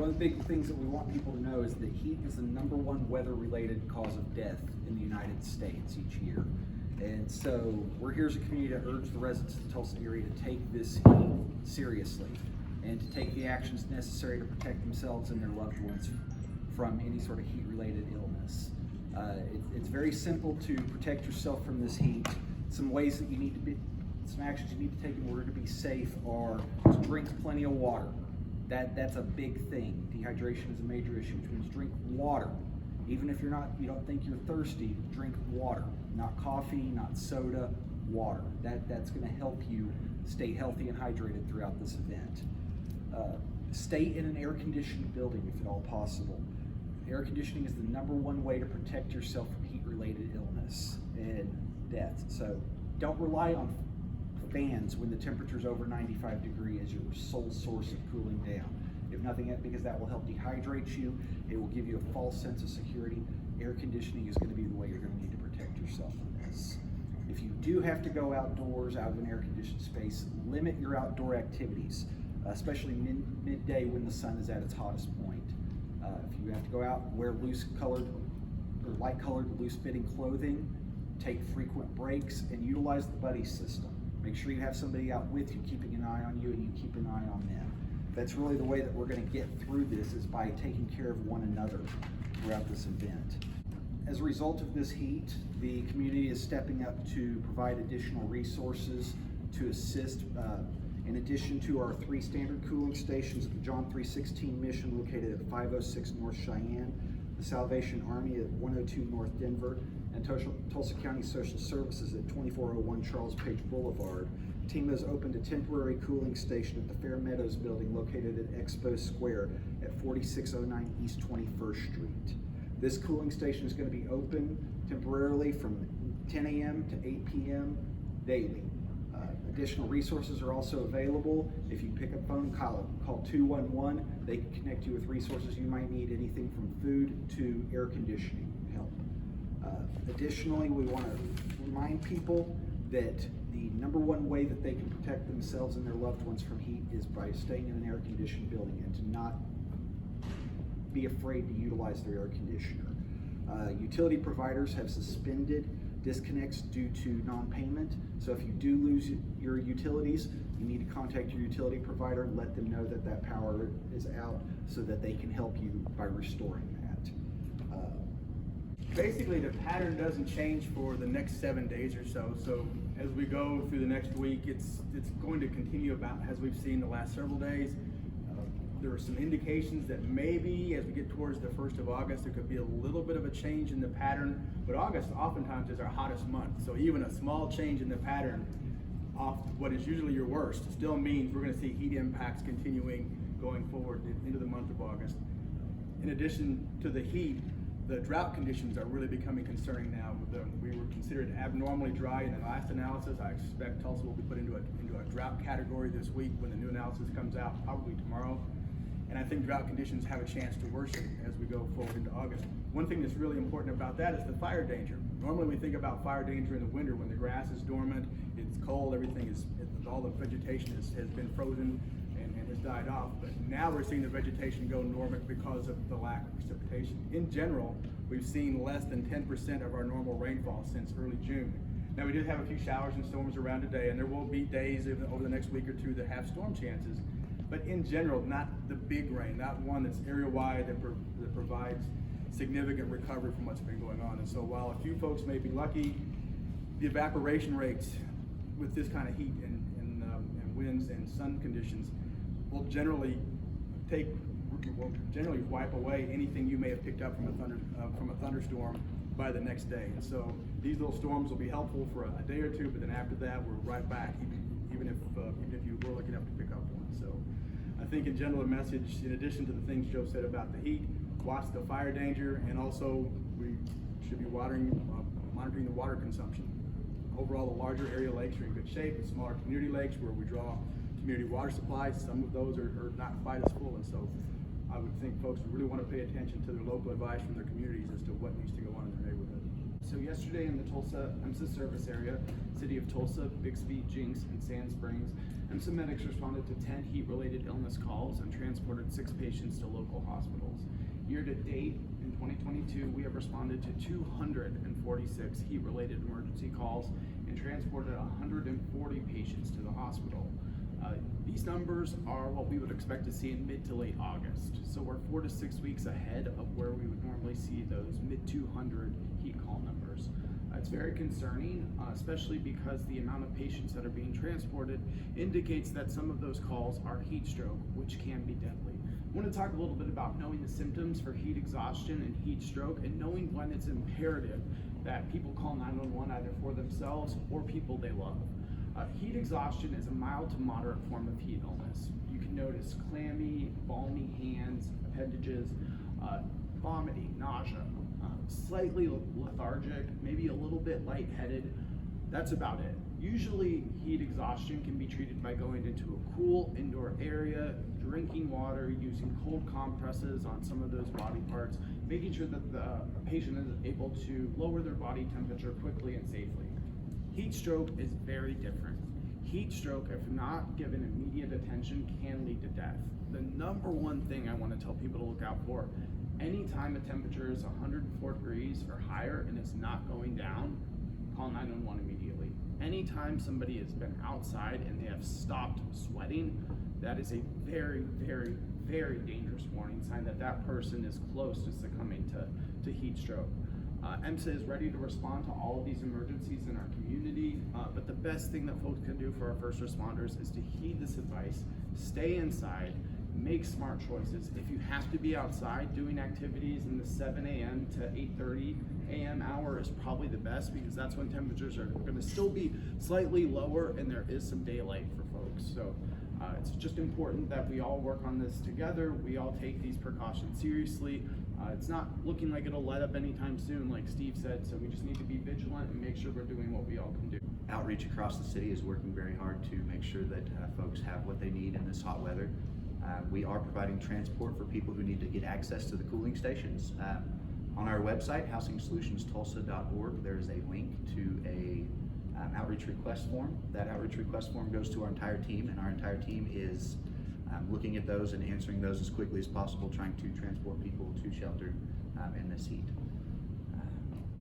one of the big things that we want people to know is that heat is the #1 weather-related cause of death in the United States each year. And so we're here as a community to urge the residents of the Tulsa area to take this heat seriously and to take the actions necessary to protect themselves and their loved ones from any sort of heat-related illness. It's very simple to protect yourself from this heat. Some actions you need to take in order to be safe are to drink plenty of water. That's a big thing. Dehydration is a major issue, which means drink water. Even if you don't think you're thirsty, drink water. Not coffee, not soda, water. That's going to help you stay healthy and hydrated throughout this event. Stay in an air-conditioned building if at all possible. Air conditioning is the #1 way to protect yourself from heat-related illness and death. So don't rely on fans when the temperature's over 95 degrees as your sole source of cooling down. If nothing else, because that will help dehydrate you, it will give you a false sense of security. Air conditioning is going to be the way you're going to need to protect yourself from this. If you do have to go outdoors, out of an air-conditioned space, limit your outdoor activities, especially midday when the sun is at its hottest point. If you have to go out, wear light-colored, loose-fitting clothing, take frequent breaks, and utilize the buddy system. Make sure you have somebody out with you, keeping an eye on you, and you keep an eye on them. That's really the way that we're going to get through this, is by taking care of one another throughout this event. As a result of this heat, the community is stepping up to provide additional resources to assist. In addition to our 3 standard cooling stations at the John 316 Mission located at 506 North Cheyenne, the Salvation Army at 102 North Denver, and Tulsa County Social Services at 2401 Charles Page Boulevard, TEMA has opened a temporary cooling station at the Fair Meadows building located at Expo Square at 4609 East 21st Street. This cooling station is going to be open temporarily from 10 a.m. to 8 p.m. daily. Additional resources are also available. If you pick up phone, call 211. They can connect you with resources you might need, anything from food to air conditioning help. Additionally, we want to remind people that the #1 way that they can protect themselves and their loved ones from heat is by staying in an air-conditioned building, and to not be afraid to utilize their air conditioner. Utility providers have suspended disconnects due to non-payment. So if you do lose your utilities, you need to contact your utility provider and let them know that that power is out so that they can help you by restoring that. Basically, the pattern doesn't change for the next 7 days or so. So as we go through the next week, it's going to continue about as we've seen the last several days. There are some indications that maybe as we get towards the 1st of August, there could be a little bit of a change in the pattern, but August oftentimes is our hottest month. So even a small change in the pattern off what is usually your worst still means we're going to see heat impacts continuing going forward into the month of August. In addition to the heat, the drought conditions are really becoming concerning now. We were considered abnormally dry in the last analysis. I expect Tulsa will be put into a drought category this week when the new analysis comes out, probably tomorrow. And I think drought conditions have a chance to worsen as we go forward into August. One thing that's really important about that is the fire danger. Normally we think about fire danger in the winter when the grass is dormant, it's cold, all the vegetation has been frozen and has died off. But now we're seeing the vegetation go dormant because of the lack of precipitation. In general, we've seen less than 10% of our normal rainfall since early June. Now we did have a few showers and storms around today, and there will be days over the next week or two that have storm chances. But in general, not the big rain, not one that's area-wide that provides significant recovery from what's been going on. And so while a few folks may be lucky, the evaporation rates with this kind of heat and winds and sun conditions will generally wipe away anything you may have picked up from a thunderstorm by the next day. And so these little storms will be helpful for a day or two, but then after that, we're right back, even if you were lucky enough to pick up one. So I think in general, the message, in addition to the things Joe said about the heat, watch the fire danger, and also we should be monitoring the water consumption. Overall, the larger area lakes are in good shape. The smaller community lakes where we draw community water supplies, some of those are not quite as full, and so I would think folks would really want to pay attention to their local advice from their communities as to what needs to go on in their neighborhood. So yesterday in the Tulsa EMSA service area, city of Tulsa, Bixby, Jinx, and Sand Springs, EMSA medics responded to 10 heat-related illness calls and transported 6 patients to local hospitals. Year to date, in 2022, we have responded to 246 heat-related emergency calls and transported 140 patients to the hospital. These numbers are what we would expect to see in mid to late August. So we're 4 to 6 weeks ahead of where we would normally see those mid 200 heat call numbers. It's very concerning, especially because the amount of patients that are being transported indicates that some of those calls are heat stroke, which can be deadly. I want to talk a little bit about knowing the symptoms for heat exhaustion and heat stroke, and knowing when it's imperative that people call 911 either for themselves or people they love. Heat exhaustion is a mild to moderate form of heat illness. You can notice clammy, balmy hands, appendages, vomiting, nausea, slightly lethargic, maybe a little bit lightheaded. That's about it. Usually heat exhaustion can be treated by going into a cool indoor area, drinking water, using cold compresses on some of those body parts, making sure that the patient is able to lower their body temperature quickly and safely. Heat stroke is very different. Heat stroke, if not given immediate attention, can lead to death. The number one thing I want to tell people to look out for, anytime a temperature is 104 degrees or higher and it's not going down, call 911 immediately. Anytime somebody has been outside and they have stopped sweating, that is a very, very, very dangerous warning sign that that person is close to succumbing to heat stroke. EMSA is ready to respond to all of these emergencies in our community, but the best thing that folks can do for our first responders is to heed this advice, stay inside, make smart choices. If you have to be outside doing activities in the 7 a.m. to 8:30 a.m. hour is probably the best, because that's when temperatures are going to still be slightly lower and there is some daylight for folks. So it's just important that we all work on this together. We all take these precautions seriously. It's not looking like it'll let up anytime soon, like Steve said, so we just need to be vigilant and make sure we're doing what we all can do. Outreach across the city is working very hard to make sure that folks have what they need in this hot weather. We are providing transport for people who need to get access to the cooling stations. On our website, housingsolutionsTulsa.org, there is a link to a outreach request form. That outreach request form goes to our entire team, and our entire team is looking at those and answering those as quickly as possible, trying to transport people to shelter in this heat.